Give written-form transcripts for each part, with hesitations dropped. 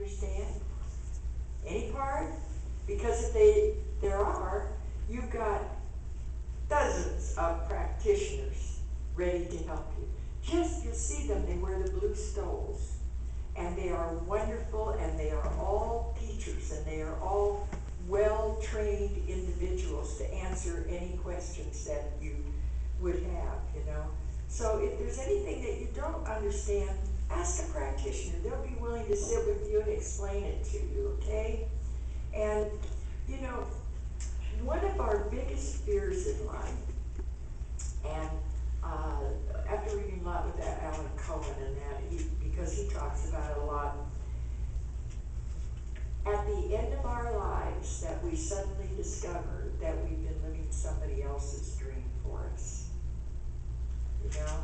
understand? Any part? Because if there are, you've got dozens of practitioners ready to help you. Just, you'll see them, they wear the blue stoles. And they are wonderful, and they are all teachers, and they are all well-trained individuals to answer any questions that you would have, you know. So if there's anything that you don't understand, ask a practitioner. They'll be willing to sit with you and explain it to you, okay? And, you know, one of our biggest fears in life, and after reading a lot with that Alan Cohen and that, because he talks about it a lot, at the end of our lives that we suddenly discover that we've been living somebody else's dream for us. You know?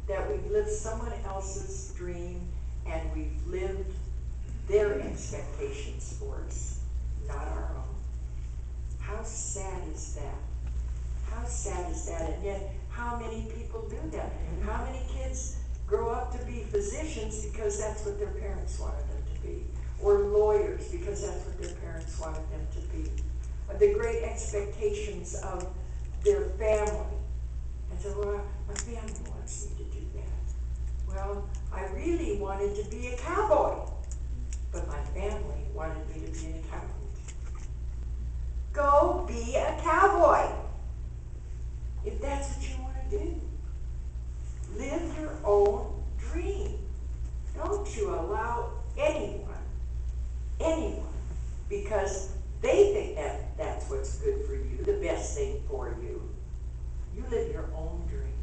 That we've lived someone else's dream and we've lived their expectations for us, not our own. How sad is that? How sad is that? And yet, how many people do that? And how many kids grow up to be physicians because that's what their parents wanted them to be? Or lawyers because that's what their parents wanted them to be? The great expectations of their family. And so, well, my family wants me to do that. Well, I really wanted to be a cowboy, but my family wanted me to be an accountant. Go be a cowboy, if that's what you want to do. Live your own dream. Don't you allow anyone, because they think that that's what's good for you, the best thing for you. You live your own dream.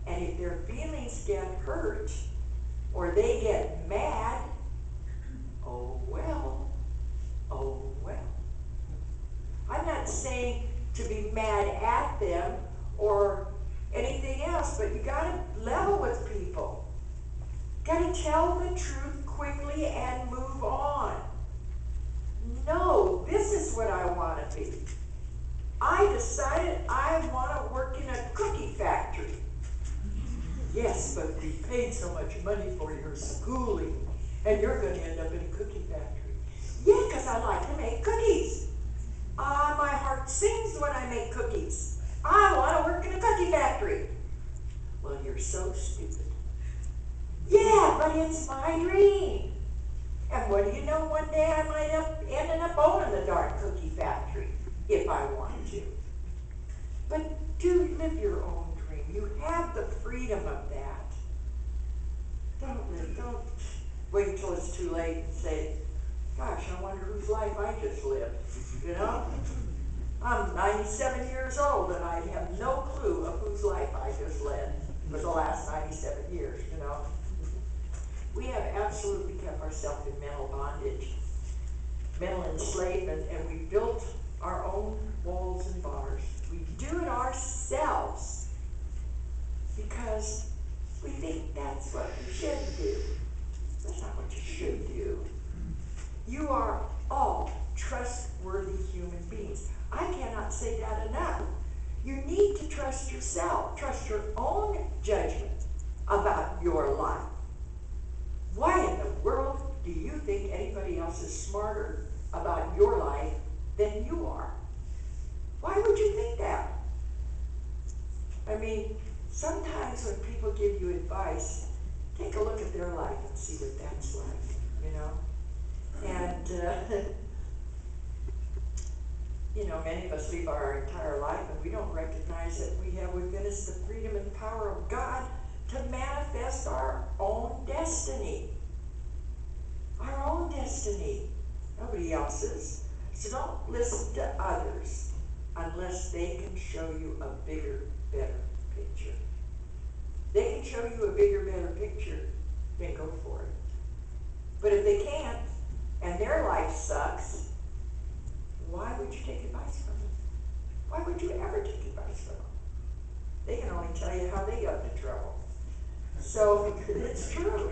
And if their feelings get hurt, or they get mad, oh well. I'm not saying to be mad at them or anything else, but you gotta level with people. Gotta tell the truth quickly and move on. No, this is what I want to be. I decided I want to work in a cookie factory. Yes, but we paid so much money for your schooling, and you're going to end up in a cookie factory. Yeah, because I like to make cookies. My heart sings when I make cookies. I want to work in a cookie factory. Well, you're so stupid. Yeah, but it's my dream. And what do you know, one day I might end up owning the darn cookie factory, if I wanted to. But do live your own dream. You have the freedom of that. Don't wait until it's too late and say, gosh, I wonder whose life I just lived, you know? I'm 97 years old and I have no clue of whose life I just led for the last 97 years, you know? We have absolutely kept ourselves in mental bondage, mental enslavement, and we built our own walls and bars. We do it ourselves because we think that's what we should do. That's not what you should do. You are all trustworthy human beings. I cannot say that enough. You need to trust yourself. Trust your own judgment about your life. Why in the world do you think anybody else is smarter about your life than you are? Why would you think that? I mean, sometimes when people give you advice, take a look at their life and see what that's like, you know? And, you know, many of us live our entire life and we don't recognize that we have within us the freedom and power of God to manifest our own destiny. Our own destiny. Nobody else's. So don't listen to others unless they can show you a bigger, better picture. They can show you a bigger, better picture, then go for it. But if they can't, and their life sucks, why would you take advice from them? Why would you ever take advice from them? They can only tell you how they got into trouble. So it's true.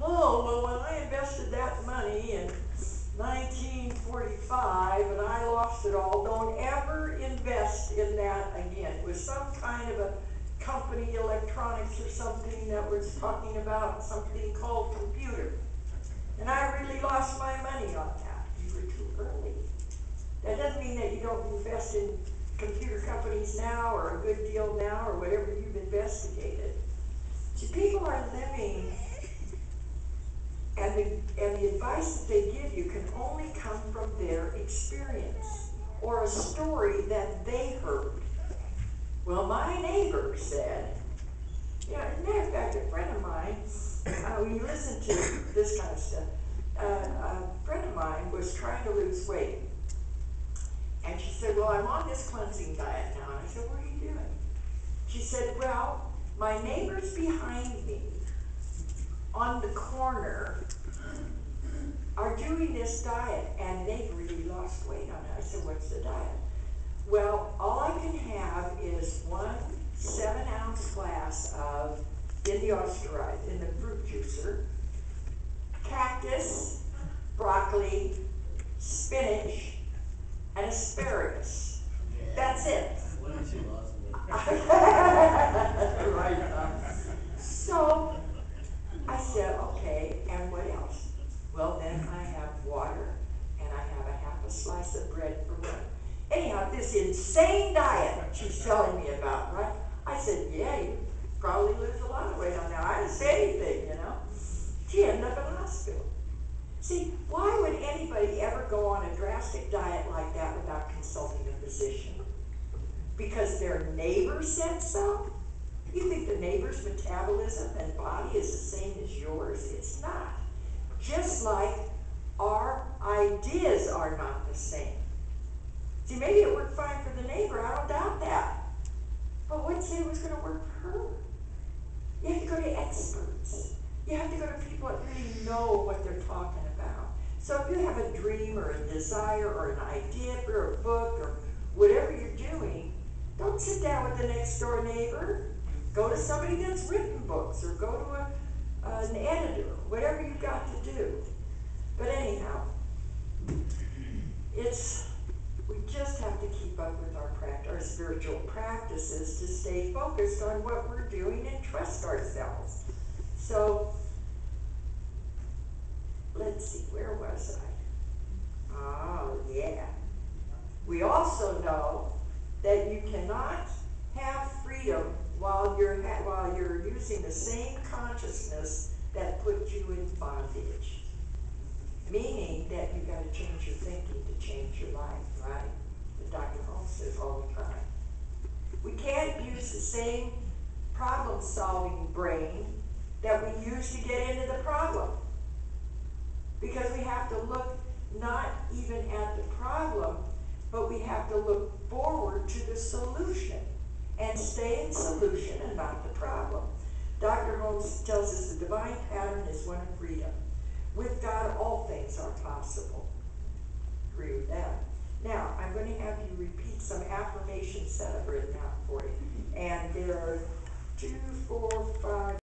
Oh, well, when I invested that money in 1945 and I lost it all, don't ever invest in that again. It was some kind of a company, electronics or something, that was talking about something called computer. And I pennies now or a good deal now or whatever you've investigated. See, people are living, and the advice that they give you can only come from their experience or a story that they heard. Well, my neighbor said, as a matter of fact, a friend of mine, when you listen to this kind of stuff, a friend of mine was trying to lose weight. And she said, well, I'm on this cleansing diet now. And I said, what are you doing? She said, well, my neighbors behind me on the corner are doing this diet, and they've really lost weight on it. I said, what's the diet? Well, all I can have is 1 7-ounce glass of, in the fruit juicer, cactus, broccoli, spinach, and asparagus. That's it. Right. So I said, okay, and what else? Well, then I have water, and I have a half a slice of bread for lunch. Anyhow, this insane diet she's telling me about, right? I said, yeah, you probably lose a lot of weight on that. I didn't say anything, She ended up in the hospital. See, why would anybody ever go on a drastic diet like that without consulting a physician? Because their neighbor said so? You think the neighbor's metabolism and body is the same as yours? It's not. Just like our ideas are not the same. See, maybe it worked fine for the neighbor, I don't doubt that. But what say it was going to work for her? You have to go to experts. You have to go to people that really know what they're talking about. So if you have a dream or a desire or an idea for a book or whatever you're doing, don't sit down with the next door neighbor. Go to somebody that's written books, or go to an editor, whatever you've got to do. But anyhow, we just have to keep up with our spiritual practices to stay focused on what we're doing and trust ourselves. So, let's see, where was I? Oh, yeah. We also know that you cannot have freedom while you're using the same consciousness that put you in bondage. Meaning that you've got to change your thinking to change your life, right? That Dr. Holmes says all the time. We can't use the same problem-solving brain that we use to get into the problem. Because we have to look not even at the problem, but we have to look forward to the solution and stay in solution and not the problem. Dr. Holmes tells us the divine pattern is one of freedom. With God, all things are possible. Agree with that. Now, I'm going to have you repeat some affirmations that I've written out for you. And there are 2, 4, 5,